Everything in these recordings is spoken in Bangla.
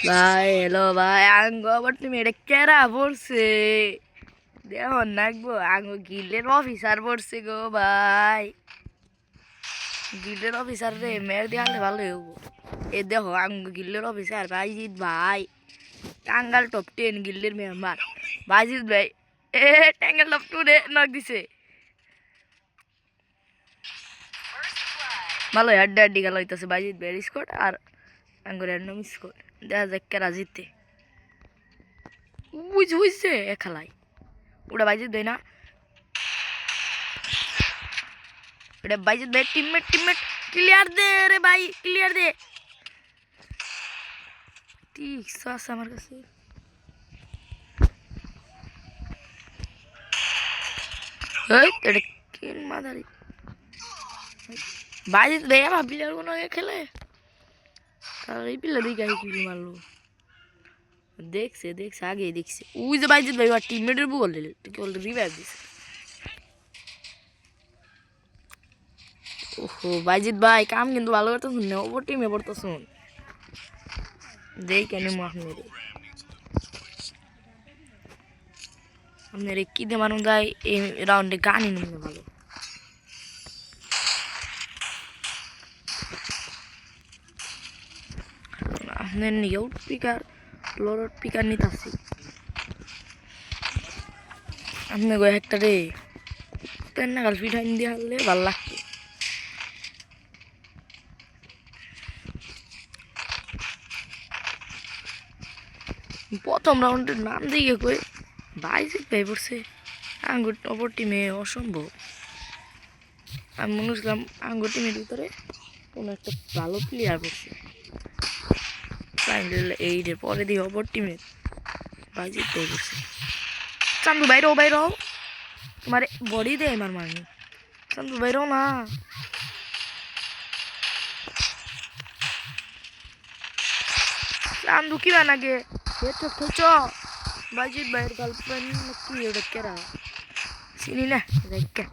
ভাই হ্যালো ভাই আঙ্গ আবার তুমি এটা কেরা পড়ছে দেখো নাকবো আঙ্গ গিল্ডের অফিসার পড়ছে গো ভাই গিল্ডের অফিসার রে মেয়ের দিয়ে আনলে ভালো হবো এ দেখো আঙ্গ গিল্ডের অফিসার ভাইজিৎ ভাই টাঙ্গাল টপ 10 গিল্ডের মেম্বার ভাইজিৎ ভাই এ টাঙ্গাল টপ 2 রে নক দিছে ভালো হাড্ডি হাড্ডি গেল হইতেছে ভাইজিৎ ভাই স্কোর আর আঙ্গুর র্যান্ডম স্কোর দেখা যাক কেরা জিতে বুঝছে এ খেলায় ওটা বাইজিৎ ভাই না ওটা বাইজিৎ ভাই টিমমেট ক্লিয়ার দে রে ভাই ক্লিয়ার দে ঠিক আছে আমার কাছে এই এটা কিল মাদারি বাইজিৎ ভাই আমার প্লেয়ার কোনো খেলে তার এই প্লেয়ার দিকে কিল মারলো দেখছে আগে দেখছে ওই যে বাইজিৎ ভাই আর টিমমেটের বল দিলে কি বল রিভাইভ দিছে ওহো বাইজিৎ ভাই কাম কিন্তু ভালো করতেছ না ওপর টিমে পড়তেছ দেই কেন আপনার কি দিয়ে মানুষ যায় এই রাউন্ডে গানই নেমে ভালো আপনার নিয়েও পিকার লোড পিকার নিতে আসছি আপনি গো একটা রে তেন নাগাল পিঠাই দিয়ে হারলে ভালো লাগতো প্রথম রাউন্ডের নাম দিয়ে কই বাইজিৎ ভাই পড়ছে আঙ্গুর অপর টিমে অসম্ভব আমি মনে করছিলাম আঙ্গুর টিমের ভিতরে কোনো একটা ভালো প্লেয়ার পড়ছে ফাইনাল 8 এর পরে দিয়ে অপর টিমে বাইজিৎ ভাই পড়ছে চান্দু বাইরও তোমার বডি দে আমার মারনি চান্দু বাইরও না চান্দু কি বানাগে খেলছো বাইজিৎ ভাইয়ের গার্লফ্রেন্ড কি ওটা কেরা চিনি না রেখা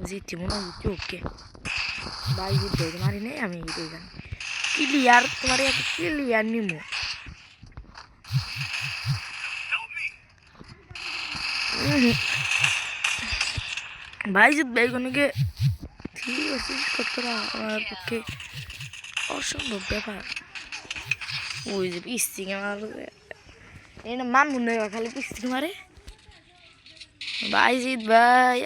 জিতি মনে হচ্ছে ওকে বাইজিৎ ভাই মারি নেই আমি এটাই জানি ক্লিয়ার তোমার একটা ক্লিয়ার নিমো বাইজিৎ ভাই কোনকে ঠিক আছে করা আমার পক্ষে অসম্ভব ব্যাপার ওই যে পিস্তিং আমার এই না মান মনে হয় খালি পিস্তিং মারে বাইজিৎ ভাই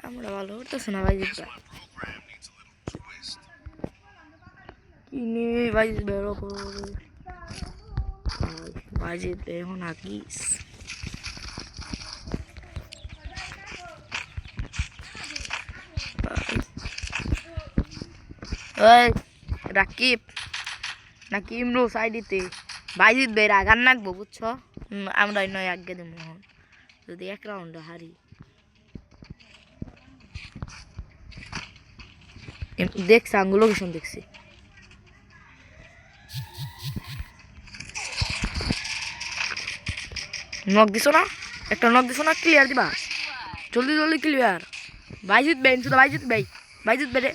আমরা ভালো করতেছে না বাইজিৎ ভাই কিনে বাইজিৎ ভাইয়ের ওপর বাইজিৎ ভাই এখন আকিস ওই রাকিব নাকি ইমরো সাইডিতে বাইজিৎ ভাই রাগান নাকবো বুঝছো আমরা নয় আগে দেবো এখন যদি এক রাউন্ডে হারি দেখছি আঙ্গুল লোকেশন দেখছি নক দিছো না একটা নক দিছো না ক্লিয়ার দিবা জলদি ক্লিয়ার বাইজিৎ ভাই শুধু বাইজিৎ ভাই রে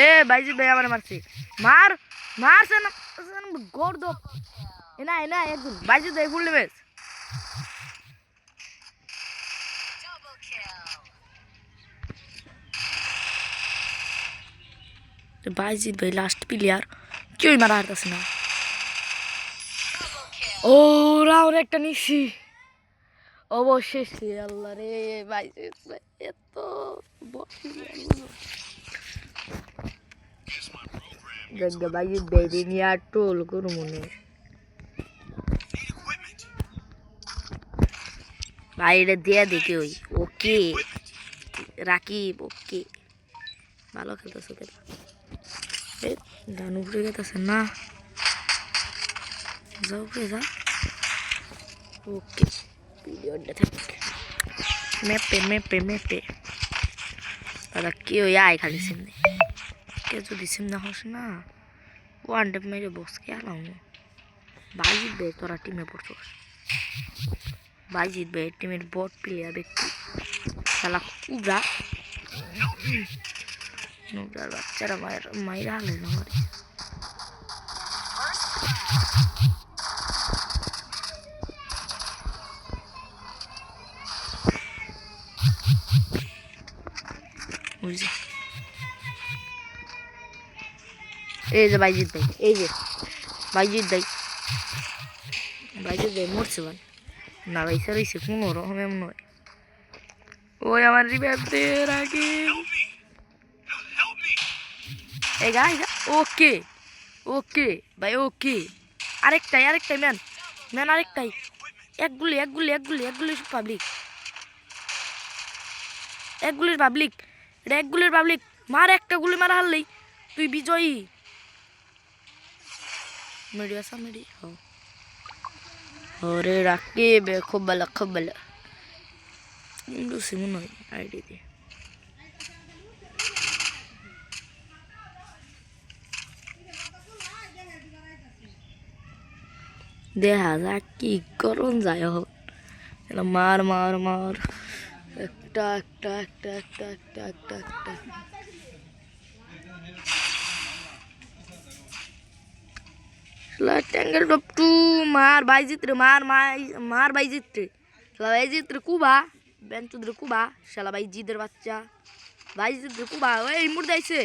এ বাইজিৎ ভাই আমার মারছে মারছে না গড় দো এনা একজন বাইজিৎ ভাই ফুল লেভেল বাইজিৎ ভাই লাস্ট প্লেয়ার কেউ মারা হারতেছে না ও রাউন্ড একটা নিছি অবশেষে আল্লাহ রে বাইজিৎ ভাই এত বাইজিৎ ভাই নিয়ে আর টোল করু মনে ভাই এটা দিয়া দেখে ওই ওকে রাকিব ওকে ভালো খেলতেছে গান উপরে গেতেছে না যাও উপরে যা ওকে ভিডিওটা থাক মেপে দাদা কেউ আয় খালি সিমনে কে যদি সিম না হস না ওয়ান টেপ মেরে বস কে আলাম বাইজিৎ ভাই তোরা টিমে পড়ছস বাইজিৎ ভাই টিমের বট প্লেয়ার ব্যক্তি শালা কুবরা নুবরার বাচ্চারা মায়ের হালে না মারে বুঝলি এই যে বাইজিৎ ভাই এই যে বাইজিৎ ভাই মরছে ভাই না ভাই স্যার হয়েছে কোনো রকম এমন নয় ওই আমার রিভাইভ দে রাখি এই গাই ওকে ওকে ভাই ওকে আরেকটাই ম্যান আরেকটাই এক গুলির পাবলিক মার একটা গুলি মারা হারলেই তুই বিজয়ী মেডিয়াসা মেডি ওরে রাখি বে খুব ভালো সিমন নয় আইডি দিয়ে দেখা যাক কি করুন যায় হোক মার একটা ট্যাঙ্গেল টপ টু মার বাইজিত রে মার বাইজিত রে শালা বাইজিত রে কুবা বেঞ্চুদ রে কুবা শালা বাইজিদের বাচ্চা বাইজিত রে কুবা ওই মুর্দা আইছে